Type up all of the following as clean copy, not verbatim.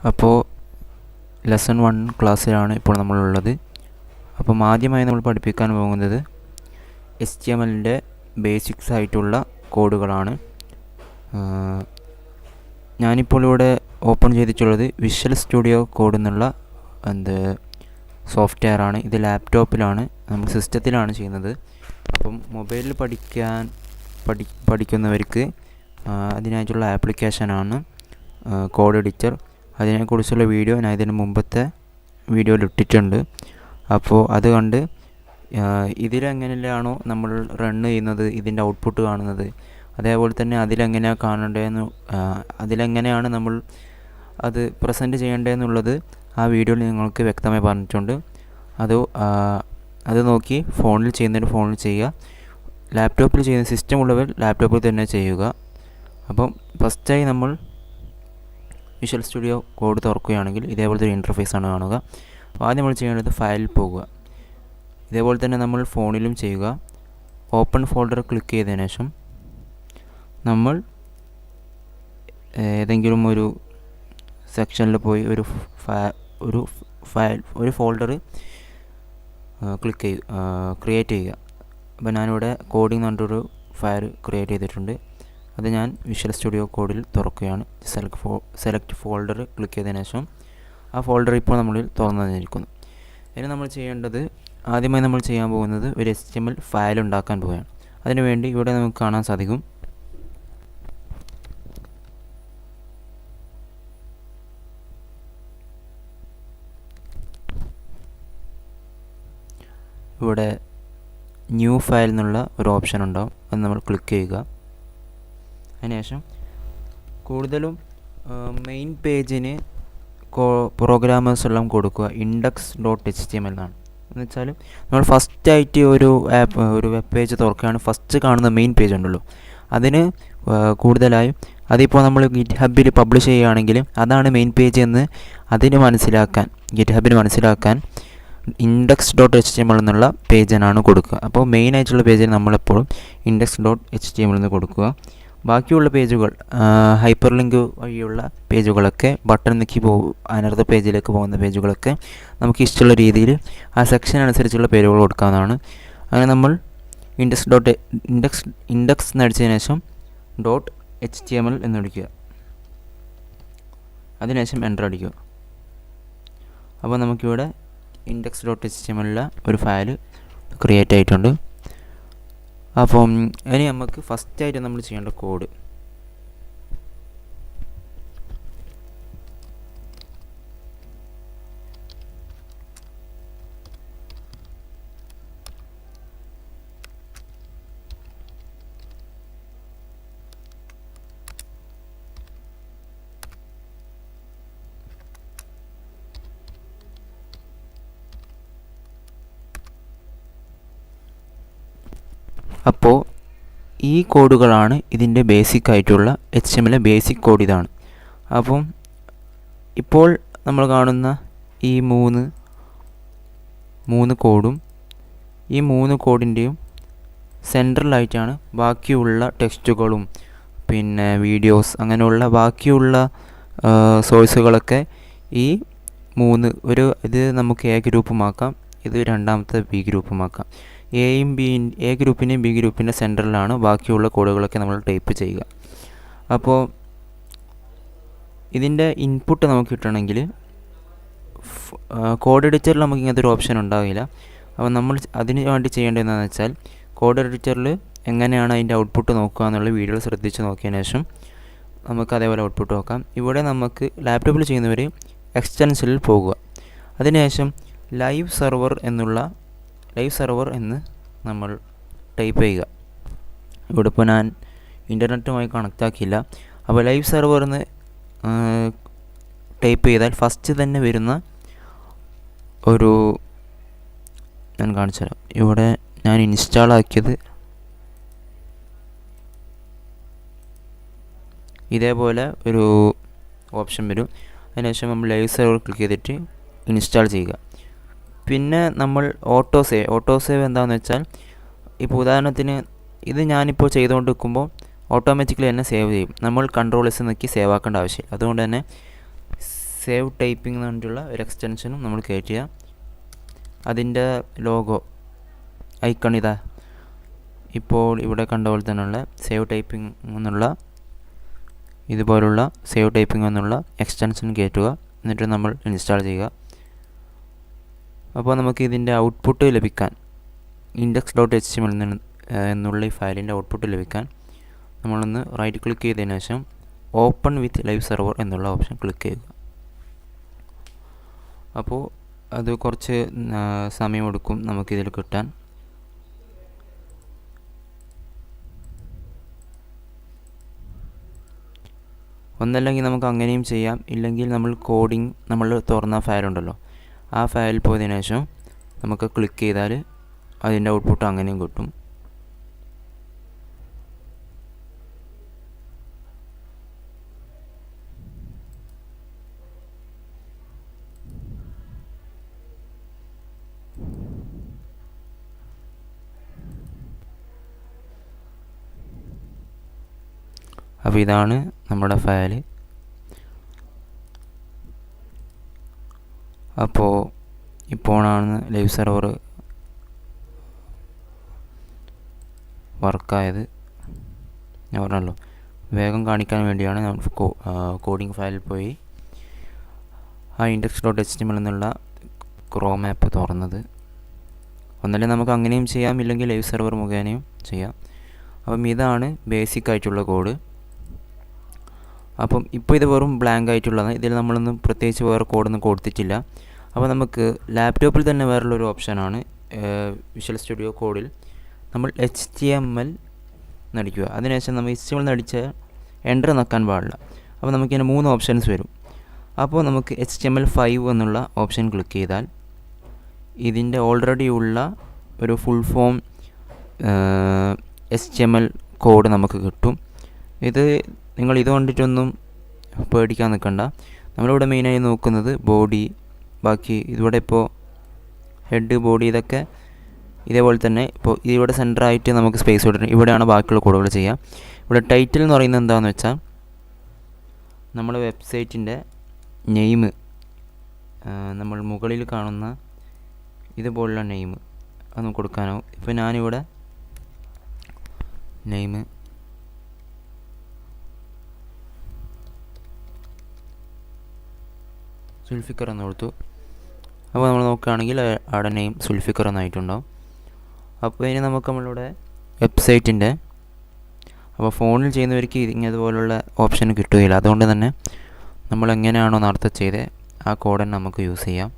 അപ്പോൾ ലെസൺ 1 ക്ലാസ്സിലാണ് ഇപ്പോൾ നമ്മളുള്ളത്. അപ്പം ആദ്യമായി നമ്മൾ പഠിപ്പിക്കാൻ പോകുന്നത് HTMLൻ്റെ ബേസിക്സ് ആയിട്ടുള്ള കോഡുകളാണ്. ഞാനിപ്പോൾ ഇവിടെ ഓപ്പൺ ചെയ്തിട്ടുള്ളത് വിഷ്വൽ സ്റ്റുഡിയോ കോഡ് എന്നുള്ള സോഫ്റ്റ്വെയർ ആണ്. ഇത് ലാപ്ടോപ്പിലാണ്, നമ്മൾ സിസ്റ്റത്തിലാണ് ചെയ്യുന്നത്. അപ്പം മൊബൈലിൽ പഠിക്കുന്നവർക്ക് അതിനായിട്ടുള്ള ആപ്ലിക്കേഷനാണ് കോഡ് എഡിറ്റർ. അതിനെക്കുറിച്ചുള്ള വീഡിയോ ഞാൻ ഇതിന് മുമ്പത്തെ വീഡിയോയിൽ ഇട്ടിട്ടുണ്ട്. അപ്പോൾ അത് കണ്ട് ഇതിലെങ്ങനെയാണോ നമ്മൾ റൺ ചെയ്യുന്നത്, ഇതിൻ്റെ ഔട്ട്പുട്ട് കാണുന്നത്, അതേപോലെ തന്നെ അതിലെങ്ങനെയാണ് നമ്മൾ അത് പ്രസൻറ്റ് ചെയ്യേണ്ടതെന്നുള്ളത് ആ വീഡിയോയിൽ നിങ്ങൾക്ക് വ്യക്തമായി പറഞ്ഞിട്ടുണ്ട്. അത് നോക്കി ഫോണിൽ ചെയ്യുക, ലാപ്ടോപ്പിൽ ചെയ്യുന്ന സിസ്റ്റം ഉള്ളവർ ലാപ്ടോപ്പിൽ തന്നെ ചെയ്യുക. അപ്പം ഫസ്റ്റായി നമ്മൾ വിഷ്വൽ സ്റ്റുഡിയോ കോഡ് തുറക്കുകയാണെങ്കിൽ ഇതേപോലത്തെ ഒരു ഇൻ്റർഫേസാണ് കാണുക. അപ്പോൾ ആദ്യം നമ്മൾ ചെയ്യേണ്ടത് ഫയലിൽ പോകുക. ഇതേപോലെ തന്നെ നമ്മൾ ഫോണിലും ചെയ്യുക. ഓപ്പൺ ഫോൾഡർ ക്ലിക്ക് ചെയ്തതിനു ശേഷം നമ്മൾ ഏതെങ്കിലും ഒരു സെക്ഷനിൽ പോയി ഒരു ഫോൾഡർ ക്രിയേറ്റ് ചെയ്യുക. അപ്പോൾ ഞാനിവിടെ കോഡിംഗ് എന്ന് പറഞ്ഞിട്ടൊരു ഫയൽ ക്രിയേറ്റ് ചെയ്തിട്ടുണ്ട്. അത് ഞാൻ വിഷ്വൽ സ്റ്റുഡിയോ കോഡിൽ തുറക്കുകയാണ്. സെലക്ട് ഫോൾഡർ ക്ലിക്ക് ചെയ്തതിനു ശേഷം ആ ഫോൾഡർ ഇപ്പോൾ നമ്മളിൽ തുറന്നു തന്നിരിക്കുന്നു. ഇനി ആദ്യമായി നമ്മൾ ചെയ്യാൻ പോകുന്നത് ഒരു HTML ഫയൽ ഉണ്ടാക്കാൻ പോവുകയാണ്. അതിനുവേണ്ടി ഇവിടെ നമുക്ക് കാണാൻ സാധിക്കും, ഇവിടെ ന്യൂ ഫയൽ എന്നുള്ള ഒരു ഓപ്ഷൻ ഉണ്ടാവും. അത് നമ്മൾ ക്ലിക്ക് ചെയ്യുക. അതിനുശേഷം കൂടുതലും മെയിൻ പേജിന് പ്രോഗ്രാമേഴ്സ് എല്ലാം കൊടുക്കുക index.html എന്നാണ്. എന്ന് വെച്ചാൽ നമ്മൾ ഫസ്റ്റായിട്ട് ഒരു വെബ് പേജ് തുറക്കുകയാണ്, ഫസ്റ്റ് കാണുന്ന മെയിൻ പേജ് ഉണ്ടല്ലോ, അതിന് കൂടുതലായും അതിപ്പോൾ നമ്മൾ ഗിറ്റ്ഹബിൽ പബ്ലിഷ് ചെയ്യുകയാണെങ്കിൽ അതാണ് മെയിൻ പേജ് എന്ന് ഗിറ്റ്ഹബിന് മനസ്സിലാക്കാൻ index.html എന്നുള്ള പേജിനാണ് കൊടുക്കുക. അപ്പോൾ മെയിൻ ആയിട്ടുള്ള പേജിൽ നമ്മളെപ്പോഴും index.html എന്ന് കൊടുക്കുക. ബാക്കിയുള്ള പേജുകൾ ഹൈപ്പർ ലിങ്ക് വഴിയുള്ള പേജുകളൊക്കെ ബട്ടൺ നീക്കി അനർത്ത പേജിലേക്ക് പോകുന്ന പേജുകളൊക്കെ നമുക്ക് ഇഷ്ടമുള്ള രീതിയിൽ ആ സെക്ഷൻ അനുസരിച്ചുള്ള പേരുകൾ കൊടുക്കാവുന്നതാണ്. അങ്ങനെ നമ്മൾ ഇൻഡെക്സ് എന്നടിച്ചതിന് ശേഷം .html എന്നടിക്കുക. അതിനുശേഷം എൻ്റർ അടിക്കുക. അപ്പോൾ നമുക്കിവിടെ index.html ഒരു ഫയൽ ക്രിയേറ്റ് ആയിട്ടുണ്ട്. അപ്പം ഇനി നമുക്ക് ഫസ്റ്റായിട്ട് നമ്മൾ ചെയ്യേണ്ട കോഡ് അപ്പോൾ ഈ കോഡുകളാണ് ഇതിൻ്റെ ബേസിക് ആയിട്ടുള്ള HTML ബേസിക് കോഡ് ഇതാണ്. അപ്പം ഇപ്പോൾ നമ്മൾ കാണുന്ന ഈ മൂന്ന് കോഡും ഈ മൂന്ന് കോഡിൻ്റെയും സെൻട്രലായിട്ടാണ് ബാക്കിയുള്ള ടെക്സ്റ്റുകളും പിന്നെ വീഡിയോസ് അങ്ങനെയുള്ള ബാക്കിയുള്ള സോഴ്സുകളൊക്കെ ഈ ഇത് നമുക്ക് A ഗ്രൂപ്പുമാക്കാം, ഇത് രണ്ടാമത്തെ B ഗ്രൂപ്പുമാക്കാം. എ ഗ്രൂപ്പിൻ്റെയും ബി ഗ്രൂപ്പിൻ്റെ സെൻറ്ററിലാണ് ബാക്കിയുള്ള കോഡുകളൊക്കെ നമ്മൾ ടൈപ്പ് ചെയ്യുക. അപ്പോൾ ഇതിൻ്റെ ഇൻപുട്ട് നമുക്ക് കിട്ടണമെങ്കിൽ കോഡ് എഡിറ്ററിൽ നമുക്ക് ഇങ്ങനത്തെ ഒരു ഓപ്ഷൻ ഉണ്ടാവില്ല. അപ്പോൾ നമ്മൾ അതിന് വേണ്ടി ചെയ്യേണ്ടതെന്ന് വെച്ചാൽ കോഡ് എഡിറ്ററിൽ എങ്ങനെയാണ് അതിൻ്റെ ഔട്ട്പുട്ട് നോക്കുക എന്നുള്ള വീഡിയോ ശ്രദ്ധിച്ച് നോക്കിയതിന് ശേഷം നമുക്ക് അതേപോലെ ഔട്ട്പുട്ട് നോക്കാം. ഇവിടെ നമുക്ക് ലാപ്ടോപ്പിൽ ചെയ്യുന്നവർ എക്സ്റ്റൻഷനിൽ പോകുക. അതിനുശേഷം ലൈവ് സെർവർ എന്ന് നമ്മൾ ടൈപ്പ് ചെയ്യുക. ഇവിടെ ഇപ്പോൾ ഞാൻ ഇൻ്റർനെറ്റുമായി കണക്റ്റ് ആക്കിയില്ല. അപ്പോൾ ലൈവ് സെർവർ എന്ന് ടൈപ്പ് ചെയ്താൽ ഫസ്റ്റ് തന്നെ വരുന്ന ഞാൻ കാണിച്ചു തരാം. ഇവിടെ ഞാൻ ഇൻസ്റ്റാൾ ആക്കിയത് ഇതേപോലെ ഒരു ഓപ്ഷൻ വരും. അതിനുശേഷം നമ്മൾ ലൈവ് സെർവർ ക്ലിക്ക് ചെയ്തിട്ട് ഇൻസ്റ്റാൾ ചെയ്യുക. പിന്നെ നമ്മൾ ഓട്ടോ സേവ് എന്താണെന്ന് വെച്ചാൽ, ഇപ്പോൾ ഉദാഹരണത്തിന് ഇത് ഞാനിപ്പോൾ ചെയ്തുകൊണ്ടിരിക്കുമ്പോൾ ഓട്ടോമാറ്റിക്കലി തന്നെ സേവ് ചെയ്യും. നമ്മൾ Ctrl+S നോക്കി സേവ് ആക്കേണ്ട ആവശ്യമില്ല. അതുകൊണ്ട് തന്നെ സേവ് ടൈപ്പിംഗ് എന്ന് പറഞ്ഞിട്ടുള്ള ഒരു എക്സ്റ്റൻഷനും നമ്മൾ കയറ്റുക. അതിൻ്റെ ലോഗോ ഐക്കൺ ഇതാ ഇപ്പോൾ ഇവിടെ കണ്ട പോലെ തന്നെയുള്ള സേവ് ടൈപ്പിംഗ് എന്നുള്ള ഇതുപോലുള്ള സേവ് ടൈപ്പിംഗ് എന്നുള്ള എക്സ്റ്റൻഷൻ കയറ്റുക. എന്നിട്ട് നമ്മൾ ഇൻസ്റ്റാൾ ചെയ്യുക. അപ്പോൾ നമുക്ക് ഇതിൻ്റെ ഔട്ട്പുട്ട് ലഭിക്കാൻ index.html എന്നുള്ള ഈ ഫയലിൻ്റെ ഔട്ട്പുട്ട് ലഭിക്കാൻ നമ്മളൊന്ന് റൈറ്റ് ക്ലിക്ക് ചെയ്തതിന് ശേഷം ഓപ്പൺ വിത്ത് ലൈവ് സെർവർ എന്നുള്ള ഓപ്ഷൻ ക്ലിക്ക് ചെയ്യുക. അപ്പോൾ അത് കുറച്ച് സമയമെടുക്കും നമുക്കിതിൽ കിട്ടാൻ. ഒന്നല്ലെങ്കിൽ നമുക്ക് അങ്ങനെയും ചെയ്യാം, ഇല്ലെങ്കിൽ നമ്മൾ തുറന്ന ഫയലുണ്ടല്ലോ ആ ഫയൽ പോയതിനു ശേഷം നമുക്ക് ക്ലിക്ക് ചെയ്താൽ അതിൻ്റെ ഔട്ട്പുട്ട് അങ്ങനെയും കിട്ടും. അപ്പോൾ ഇതാണ് നമ്മുടെ ഫയൽ. അപ്പോൾ ഇപ്പോഴാണ് ലൈവ് സെർവർ വർക്കായത്. ഞാൻ പറഞ്ഞല്ലോ വേഗം കാണിക്കാൻ വേണ്ടിയാണ് ഞാൻ കോഡിംഗ് ഫയലിൽ പോയി ആ index.html എന്നുള്ള ക്രോം ആപ്പ് തുറന്നത്. ഒന്നല്ലേ നമുക്ക് അങ്ങനെയും ചെയ്യാം, ഇല്ലെങ്കിൽ ലൈവ് സെർവർ മുഖേനയും ചെയ്യാം. അപ്പം ഇതാണ് ബേസിക് ആയിട്ടുള്ള കോഡ്. അപ്പം ഇപ്പോൾ ഇത് വെറും ബ്ലാങ്ക് ആയിട്ടുള്ളതാണ്. ഇതിൽ നമ്മളൊന്നും പ്രത്യേകിച്ച് വേറെ കോഡൊന്നും കൊടുത്തിട്ടില്ല. അപ്പോൾ നമുക്ക് ലാപ്ടോപ്പിൽ തന്നെ വേറുള്ളൊരു ഓപ്ഷനാണ് വിഷ്വൽ സ്റ്റുഡിയോ കോഡിൽ നമ്മൾ HTML നടിക്കുക. അതിനുശേഷം നമ്മൾ HTML നടിച്ച എൻ്റർ നക്കാൻ പാടില്ല. അപ്പോൾ നമുക്കിങ്ങനെ 3 ഓപ്ഷൻസ് വരും. അപ്പോൾ നമുക്ക് HTML5 എന്നുള്ള ഓപ്ഷൻ ക്ലിക്ക് ചെയ്താൽ ഇതിൻ്റെ ഓൾറെഡി ഉള്ള ഒരു ഫുൾ ഫോം HTML കോഡ് നമുക്ക് കിട്ടും. നിങ്ങൾ ഇത് കണ്ടിട്ടൊന്നും പേടിക്കാൻ നിൽക്കണ്ട. നമ്മളിവിടെ മെയിനായി നോക്കുന്നത് ബോഡി, ബാക്കി ഇതിവിടെ ഇപ്പോൾ ഹെഡ്, ബോഡി ഇതൊക്കെ ഇതേപോലെ തന്നെ. ഇപ്പോൾ ഇവിടെ സെൻറ്ററായിട്ട് നമുക്ക് സ്പേസ് കൊടുക്കണം. ഇവിടെയാണ് ബാക്കിയുള്ള കോഡുകൾ ചെയ്യുക. ഇവിടെ ടൈറ്റിൽ എന്ന് പറയുന്നത് എന്താണെന്ന് വെച്ചാൽ നമ്മുടെ വെബ്സൈറ്റിൻ്റെ നെയിം, നമ്മൾ മുകളിൽ കാണുന്ന ഇതുപോലുള്ള നെയിം അതൊന്ന് കൊടുക്കാനാവും. ഇപ്പോൾ ഞാനിവിടെ നെയിം സുൽഫിക്കർ എന്ന് കൊടുത്തു. അപ്പോൾ നമ്മൾ നോക്കുകയാണെങ്കിൽ അവിടെ നെയിം സുൽഫിക്കർ എന്നായിട്ടുണ്ടാവും. അപ്പോൾ ഇനി നമുക്ക് നമ്മളുടെ വെബ്സൈറ്റിൻ്റെ, അപ്പോൾ ഫോണിൽ ചെയ്യുന്നവർക്ക് ഇതുപോലുള്ള ഓപ്ഷൻ കിട്ടുകയില്ല. അതുകൊണ്ട് തന്നെ നമ്മൾ എങ്ങനെയാണോ നേരത്തെ ചെയ്തത് ആ കോഡ് തന്നെ നമുക്ക് യൂസ് ചെയ്യാം.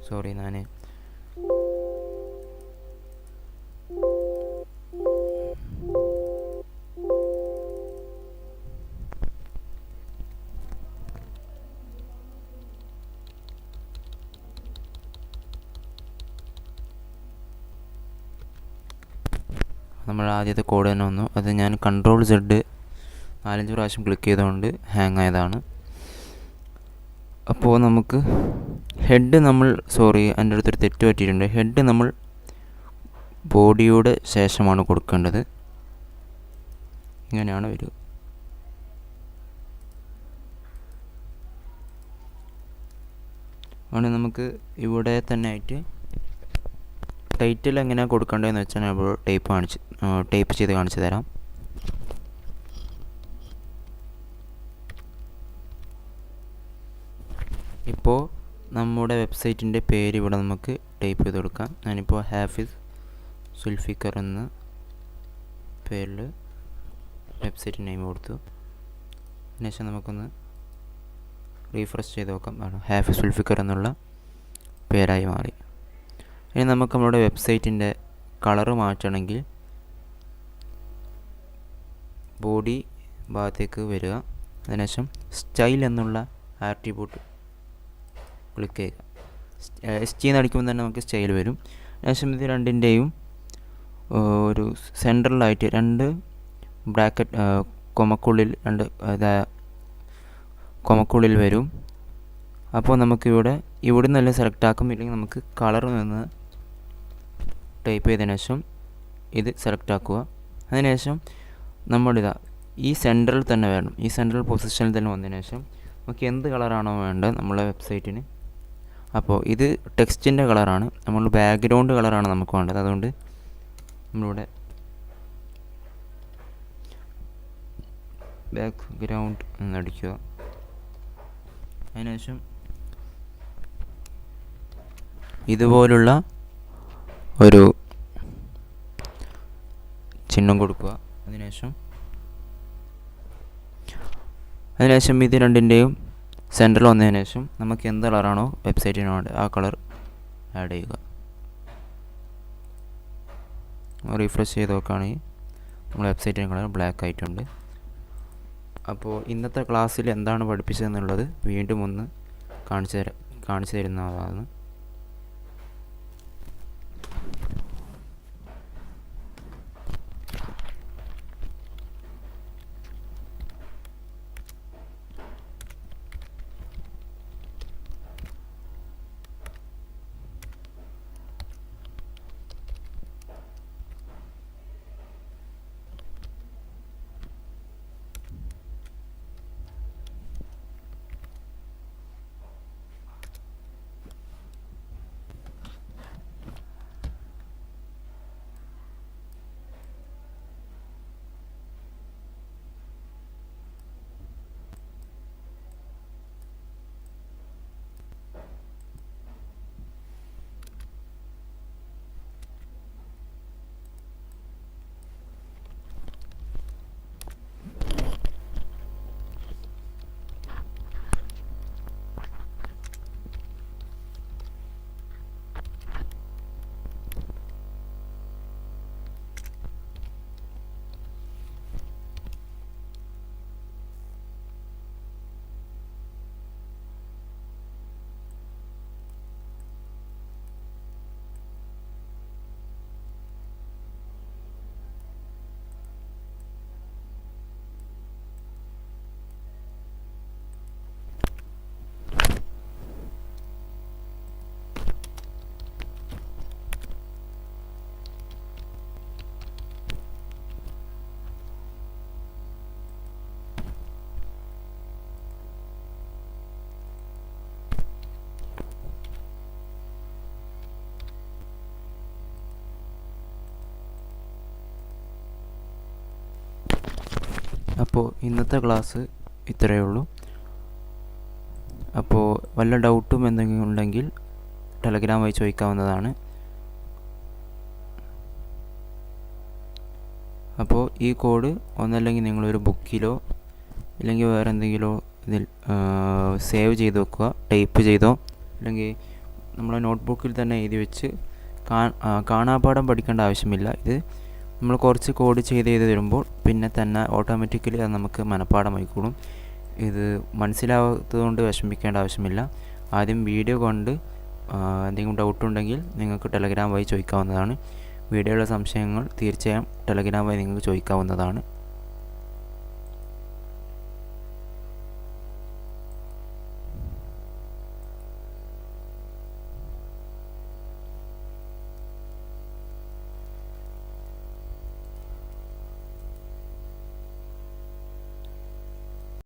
സോറി, ഞാൻ നമ്മൾ ആദ്യത്തെ കോഡ് തന്നെ വന്നു. അത് ഞാൻ Ctrl+Z 4-5 പ്രാവശ്യം ക്ലിക്ക് ചെയ്തുകൊണ്ട് ഹാങ് ആയതാണ്. അപ്പോൾ നമുക്ക് ഹെഡ് എൻ്റെ അടുത്തൊരു തെറ്റ് പറ്റിയിട്ടുണ്ട്. ഹെഡ് നമ്മൾ ബോഡിയുടെ ശേഷമാണ് കൊടുക്കേണ്ടത്. ഇങ്ങനെയാണ് വരിക. അതുകൊണ്ട് നമുക്ക് ഇവിടെ തന്നെ ആയിട്ട് ടൈറ്റിൽ എങ്ങനെയാണ് കൊടുക്കേണ്ടതെന്ന് വെച്ചാൽ ഞാൻ ഇപ്പോൾ ടൈപ്പ് ചെയ്ത് കാണിച്ചു തരാം. ഇപ്പോൾ നമ്മുടെ വെബ്സൈറ്റിൻ്റെ പേര് ഇവിടെ നമുക്ക് ടൈപ്പ് ചെയ്ത് കൊടുക്കാം. ഞാനിപ്പോൾ ഹാഫിസ് സുൽഫിക്കർ എന്ന പേരിൽ വെബ്സൈറ്റ് നെയിം കൊടുത്തു. അതിനുശേഷം നമുക്കൊന്ന് റീഫ്രഷ് ചെയ്ത് നോക്കാം. ഹാഫിസ് സുൽഫിക്കർ എന്നുള്ള പേരായി മാറി. ഇനി നമുക്ക് നമ്മുടെ വെബ്സൈറ്റിൻ്റെ കളറ് മാറ്റണമെങ്കിൽ ബോഡി ഭാഗത്തേക്ക് വരിക. അതിനുശേഷം സ്റ്റൈൽ എന്നുള്ള ആട്രിബ്യൂട്ട് ക്ലിക്ക് ചെയ്യുക. ST എന്ന് അടിക്കുമ്പോൾ തന്നെ നമുക്ക് സ്റ്റൈൽ വരും. അതിനുശേഷം ഇത് രണ്ടിൻ്റെയും ഒരു സെൻട്രലായിട്ട് 2 ബ്രാക്കറ്റ് കൊമക്കുള്ളിൽ കൊമക്കുള്ളിൽ വരും. അപ്പോൾ നമുക്കിവിടെ നിന്നെല്ലാം സെലക്ട് ആക്കും. ഇല്ലെങ്കിൽ നമുക്ക് കളർ നിന്ന് ടൈപ്പ് ചെയ്തതിനു ശേഷം ഇത് സെലക്ട് ആക്കുക. അതിനുശേഷം നമ്മളിതാ ഈ സെൻട്രൽ തന്നെ വേണം, ഈ സെൻട്രൽ പൊസിഷനിൽ തന്നെ വന്നതിന് ശേഷം നമുക്ക് എന്ത് കളറാണോ വേണ്ടത് നമ്മളെ വെബ്സൈറ്റിന്. അപ്പോൾ ഇത് ടെക്സ്റ്റിൻ്റെ കളറാണ്, നമ്മൾ ബാക്ക്ഗ്രൗണ്ട് കളറാണ് നമുക്ക് വേണ്ടത്. അതുകൊണ്ട് നമ്മളിവിടെ ബാക്ക്ഗ്രൗണ്ട് എന്നടിക്കുക. അതിനുശേഷം ഇതുപോലുള്ള ഒരു ചിഹ്നം കൊടുക്കുക. അതിനുശേഷം ഇത് രണ്ടിൻ്റെയും സെൻറ്ററിൽ വന്നതിന് ശേഷം നമുക്ക് എന്ത് കളറാണോ വെബ്സൈറ്റിന് വേണ്ടത് ആ കളർ ആഡ് ചെയ്യുക. റീഫ്രഷ് ചെയ്ത് നോക്കുകയാണെങ്കിൽ നമ്മുടെ വെബ്സൈറ്റിന് കളർ ബ്ലാക്ക് ആയിട്ടുണ്ട്. അപ്പോൾ ഇന്നത്തെ ക്ലാസ്സിൽ എന്താണ് പഠിപ്പിച്ചതെന്നുള്ളത് വീണ്ടും ഒന്ന് കാണിച്ചു തരുന്നതാണ്. അപ്പോൾ ഇന്നത്തെ ക്ലാസ് ഇത്രയേ ഉള്ളൂ. അപ്പോൾ വല്ല ഡൗട്ടും എന്തെങ്കിലും ഉണ്ടെങ്കിൽ ടെലഗ്രാം വഴി ചോദിക്കാവുന്നതാണ്. അപ്പോൾ ഈ കോഡ് ഒന്നല്ലെങ്കിൽ നിങ്ങളൊരു ബുക്കിലോ അല്ലെങ്കിൽ വേറെ എന്തെങ്കിലോ ഇതിൽ സേവ് ചെയ്ത് വെക്കുക, ടൈപ്പ് ചെയ്തോ അല്ലെങ്കിൽ നമ്മളെ നോട്ട്ബുക്കിൽ തന്നെ എഴുതി വെച്ച് കാണാപ്പാഠം പഠിക്കേണ്ട ആവശ്യമില്ല. ഇത് നമ്മൾ കുറച്ച് കോഡ് ചെയ്ത് തരുമ്പോൾ പിന്നെ തന്നെ ഓട്ടോമാറ്റിക്കലി അത് നമുക്ക് മനഃപ്പാഠമായിക്കോളും. ഇത് മനസ്സിലാവാത്തതുകൊണ്ട് വിഷമിക്കേണ്ട ആവശ്യമില്ല. ആദ്യം വീഡിയോ കൊണ്ട് എന്തെങ്കിലും ഡൗട്ടുണ്ടെങ്കിൽ നിങ്ങൾക്ക് ടെലഗ്രാം വഴി ചോദിക്കാവുന്നതാണ്. വീഡിയോയിലെ സംശയങ്ങൾ തീർച്ചയായും ടെലഗ്രാം വഴി നിങ്ങൾക്ക് ചോദിക്കാവുന്നതാണ്.